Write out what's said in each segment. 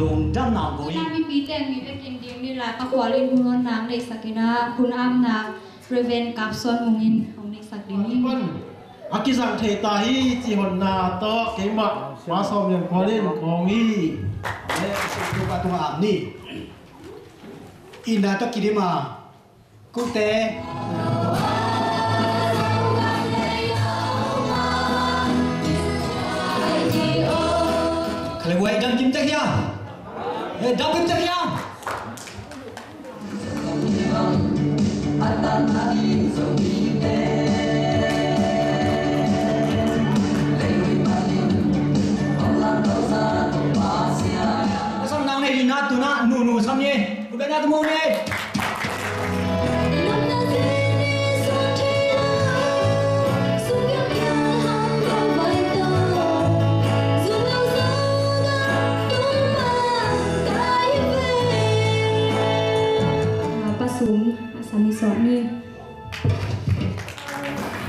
lùng đâm nào rồi Nam mi pi teng mi ve kin ding ni la pa kwa le hun nang le sakina hun am na reven kapson mungin hong ni sakini aki sang thei ta hi chi hon na to ke ma ma som yang kholen kongi le su ka tu am ni ina to kidima ku te khale quay đâm kim chắc ya đâm kim chắc ya xong nang này đi nát tu na nu xong nhé udah nát mau nhé súng sami sọ ni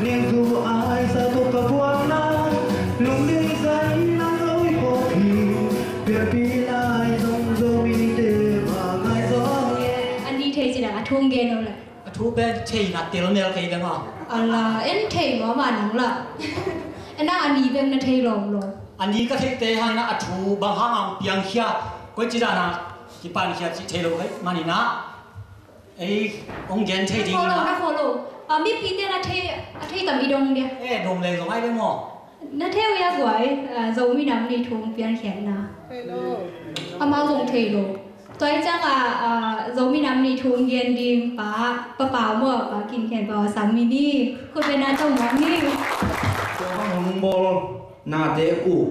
niềm thu ai sao tôi cả buồn na lung linh say nắng lối phố thì việc đi lại dòng dòng đi để mà ngay gió nghe anh đi thấy gì là thung ghen đâu lại thu bên chơi nát tiền nó cái đó mà là em thấy mà nắng là em đang anh đi bên nó thấy lòng rồi anh đi cái thế thế hay na thu bằng hàng biang kia có chỉ là na cái bàn kia chỉ thấy rồi mà đi na ấy ông gen thấy gì na follow mi pi te na thấy tầm idong dia đồng lên rồi ai đấy mò na theo ya quái dấu mi nắm đi thùng biang khen na mau dùng thấy rồi tôi chắc là dấu mi nắm đi thùng ghen đi bà bảo mua bà kinh khen bảo sắm mini cô bên na trong món đi hong bol na te u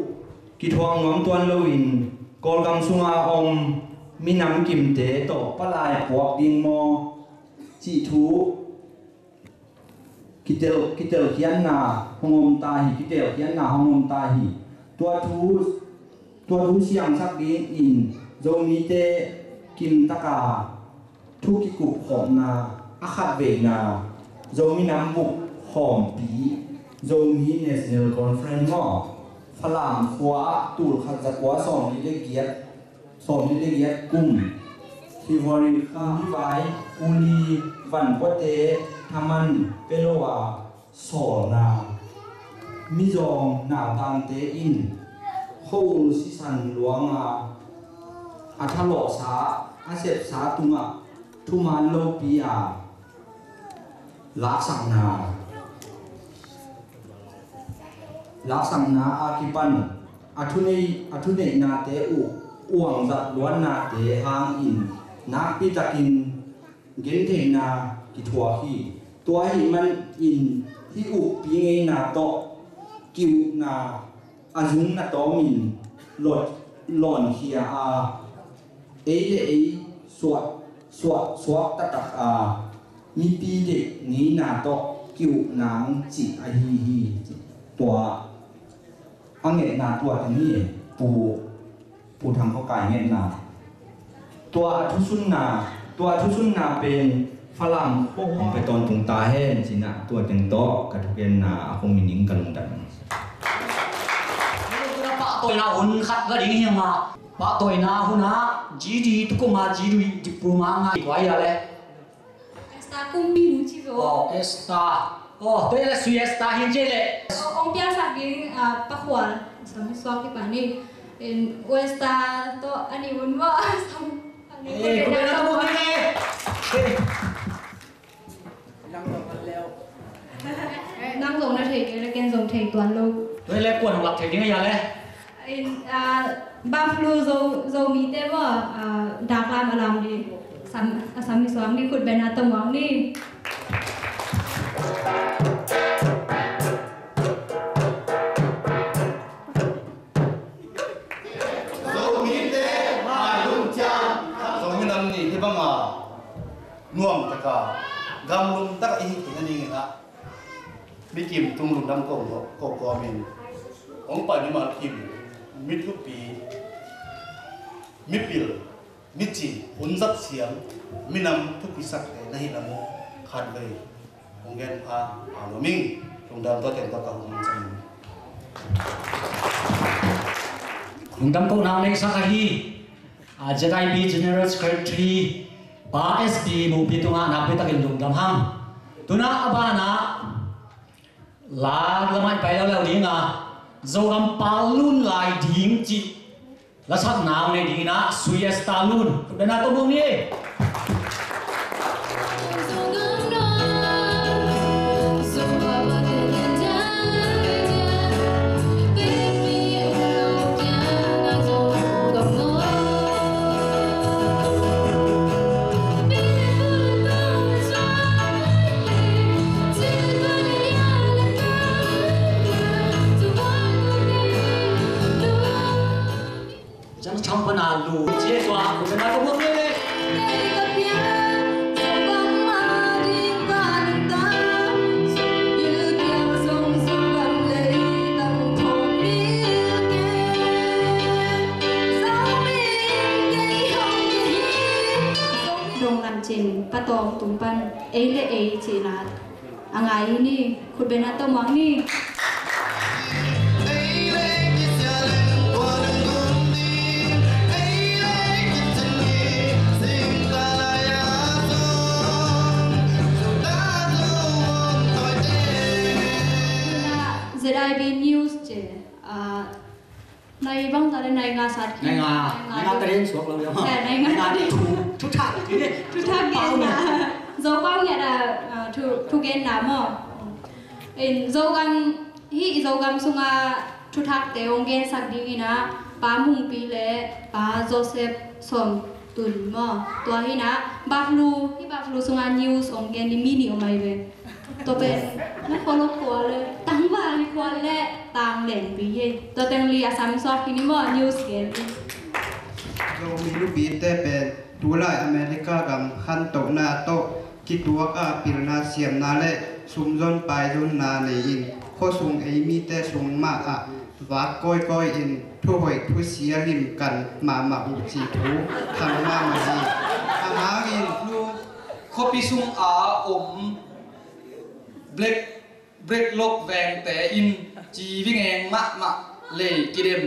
ki thuang ngom tuan loin kol gam sunga om minam kim te to palai puak ding mo chi thu kitel hian na hongom ta hi kitel hian na hongom ta hi tua thu siang sak din in zomi te kim taka thu ki kup hom na akhat ve na zomi nam buk hom pi zomi national conference mo phalam khwa tur khat zakwa som ni le giat som ni le giat kum February kha vai uli van pote thaman pelowa so na mizong na tang te in hol si san luanga athalo sa asep sa tunga thuman lo pia la sang na akipan athunei na te u uang zat luan na te hang in na pi takin gen the na ki thua hi tua hi man in hi u pi ngei na to kiu na azung na to min lon hia a le swat ta mi pi de ni na to kiu nang chi a hi tua ange na tua ni pu thangเขากายเงี้ยนะตัวทุสุนนาเป็นฝรั่งผมไปตอนตรงตาแห้งสินะตัวเป็นโต๊ะกระทุกเย็นนะคงมีนิ่งกันลงดันtôi na hun khát cái gì hiền mà bà tôi na hun na chỉ đi tu cũng mà chỉ đi diploma ngay quay ra đấy esta cung mi nu chi rồi esta tôi là suy esta hiện chơi đấy ông bia sạc đi bắt khoa sắm swap cái bản này esta to anh ấy muốn vợ xong anh ấy có bên đó mua cái năng dùng là thầy cái là kén dùng thầy toàn lâu tôi lấy quần học thầy tiếng gì đấy ba flu dâu mì té vợ đạp làm đi sắm đi xoắn đi cột bên nào tông bóng đi dâu mì té mà lung cha dâu mì nằm nỉ thì băng nuông tất cả gam lung tất cả ý thì anh đi nghe mi kim tung lung đâm cổ mình ông phải đi mà kim mít lúc pi mít pil mít chỉ uốn dắt xiềng mi nằm thuốc pi sắc này này là một khát gây ông ghen pha ảo mình lung đâm tôi tiền tôi cầu mình xem lung đâm câu nào này sắc hi ZIB General Secretary pa SD mu pitunga na pitakin lung damham tuna abana la lamai pai lo dinga zogam palun lai ding chi la sak naw ne dina suyes talun dana to bung ni trong phần nào lù chia xóa của cái này có bước đi dong làm trên patong tung pan ấy lệ ấy chỉ là anh ấy ni khut bên nào tông mắng ni ZIB News chứ này băng ra đây này ngà sát này ngà tên xuống lâu được không này ngà đi chút thang gen na dấu bao nhiêu là thu gen nào mà dấu gam sunga chút thang để ông gen sát đi na ba mung pi lệ ba Joseph som tun mà tua hi na baflu sunga news ông gen đi mini ông mai vềตัวเป็นนักโคโลกัวเลยตั้งว่ามีควรและต่างเหล่นปีเย่ตัวเต็งเรียสามีสอดที่นี่มั่วนิวส์เกมเรามีลูกบีแต่เป็นตัวลายอเมริกากับขันโตนาโตคิดตัวก็ปิลนาเสียมนาเล่ซุ่มจนไปจนนาในอินโคซุงไอมีแต่ซุงมาอะวัดก้อยอินทุหอยทุเสียหิมกันมาอุจีทูทำมาดีอาหารอินลูก Kopi sung a break lok veng te in chi ving eng ma le kidem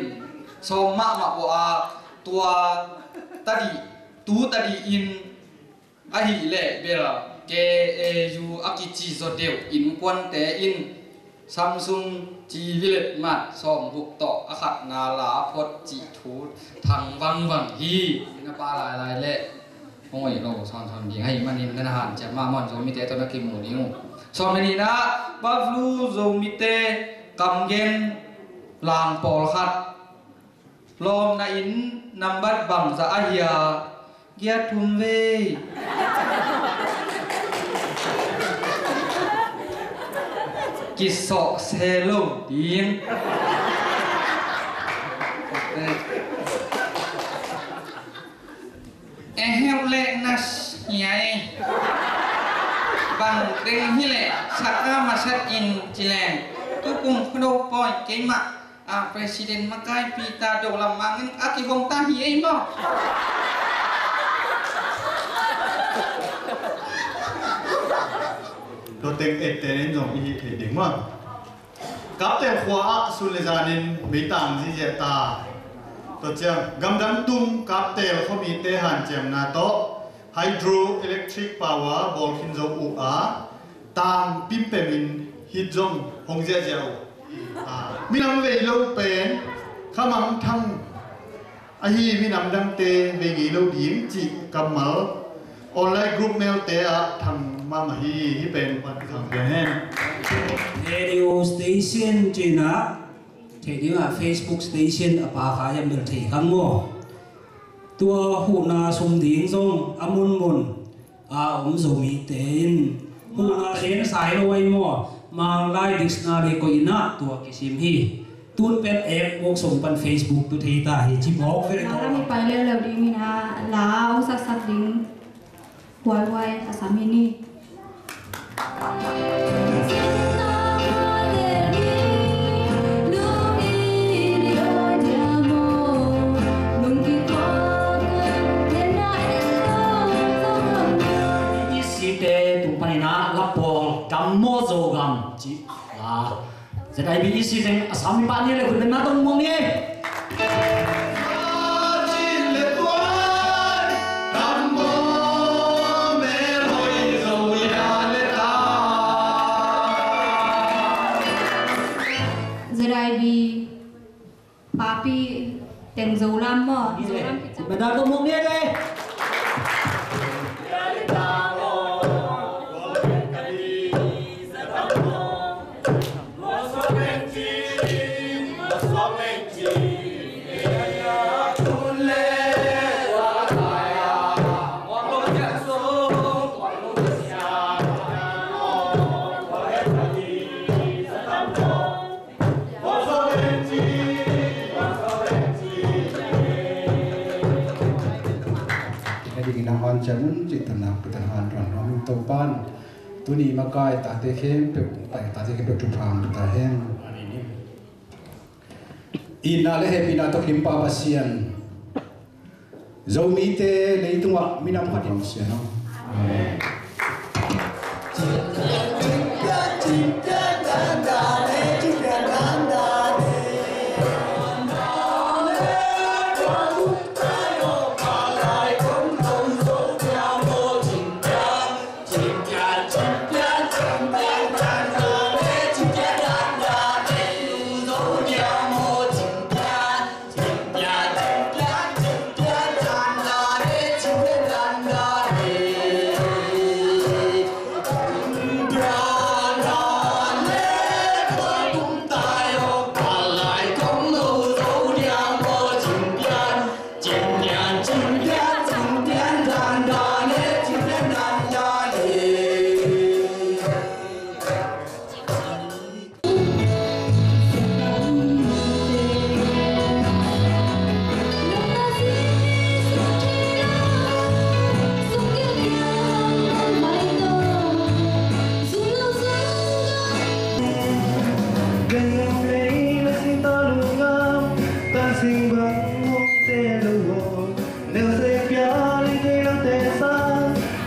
so ma wa tua tadi in a hi le bera ke u akichi zo deu in kwan te in Samsung chi vilet ma som huk to akhat na la phot chi thu thang wang hi na pa lai le ôi lô son đi hay mà nhìn ngân hàng chả mà mòn rồi mi té tôi đã kìm ngủ đi ngủ son này na baflu rồi mi té cầm gen làm pol khát lom na in nằm bắt bằng za ahia gia thum về kí sọ xe lô tiếng heo lệ nas nhai bằng đinh hi lệ sát ma sát in chilen tu cùng đâu poi cái mặt president makai pita do làm mangin aki hong ta hi ai mo đồ tiếng ết tên giống ý thì đỉnh mà cáp tên khóa sulezanin mỹ tàng gì vậy taตัวเจ้ากัมดันตุ้มกับเตลเขามีเตหันเจียมนาโต hydroelectric power บอลคินโจอุอาตามปิมเปมินฮิตจงหงเจียเจียวมีนำเวลูเป็นขมังทั้งอาฮีมีนำดังเตเวกีลูดิมจิกัมมัลออนไลน์กรุ๊ปเมลเตะทำมามาฮีที่เป็นวันขังเดียน radio station จีน่ะเที่ยวFacebook station ป่าขายยังเดือดถี่ครั้งมั่วตัวหูนาสมดิ่งทรงอมุนมุนสมีเต็นหูนาเขียนสายลอยมั่วมาไล่ดิกชันนารีก็อินะตัวกิซิมฮีตุนเป็นแอปวกส่งปัน Facebook ตัวที่ตาเห็นจิบอกเฟรนก็เรามีไปเร็วๆดีมีนะลาวสักดิ้งไวๆอาสามีนี่Gam chị là giờ đây bị isi thành sami bạn như làคุณเป็นนักต้องมองนี่ เป็นโซลัมมั้งโซลัมพิจาร บรรดาตัวมุกเนี่ยเลย han chamun chitana putan han ran ram to pan tuni makai ta te khem pe pai ta te khem pe tu pham ta hen ina le he pina to kim pa pasian zomi te leitunga minam khatim sian no amen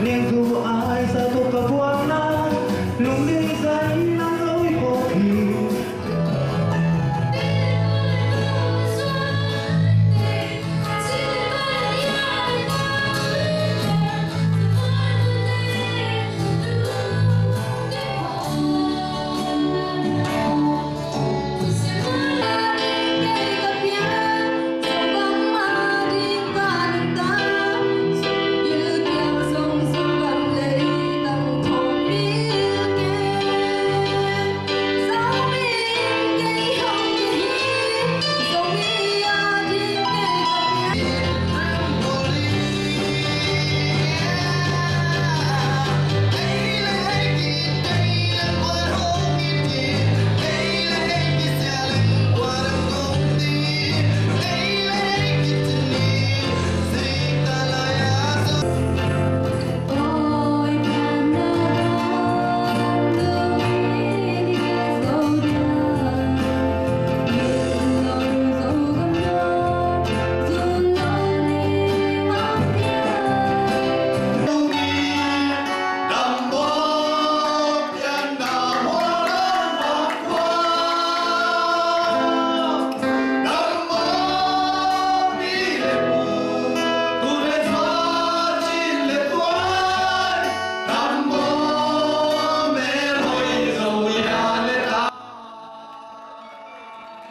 Niềm dù ai xa tục cả buông na lung linh